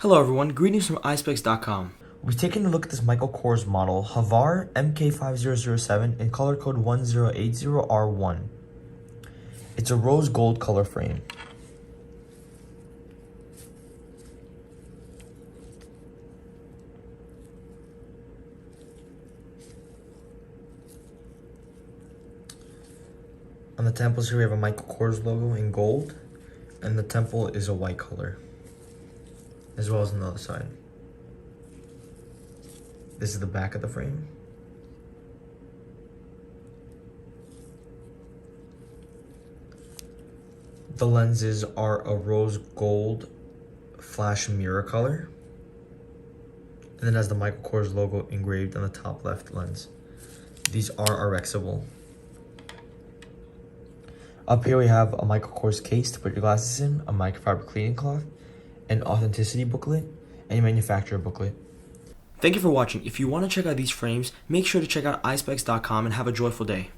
Hello everyone, greetings from Eyespecs.com. We've taken a look at this Michael Kors model, Hvar MK5007 in color code 1080R1. It's a rose gold color frame. On the temples here we have a Michael Kors logo in gold, and the temple is a white color, as well as on the other side. This is the back of the frame. The lenses are a rose gold flash mirror color, and then has the Michael Kors logo engraved on the top left lens. These are RXable. Up here we have a Michael Kors case to put your glasses in, a microfiber cleaning cloth, an authenticity booklet, and a manufacturer booklet. Thank you for watching. If you want to check out these frames, make sure to check out Eyespecs.com and have a joyful day.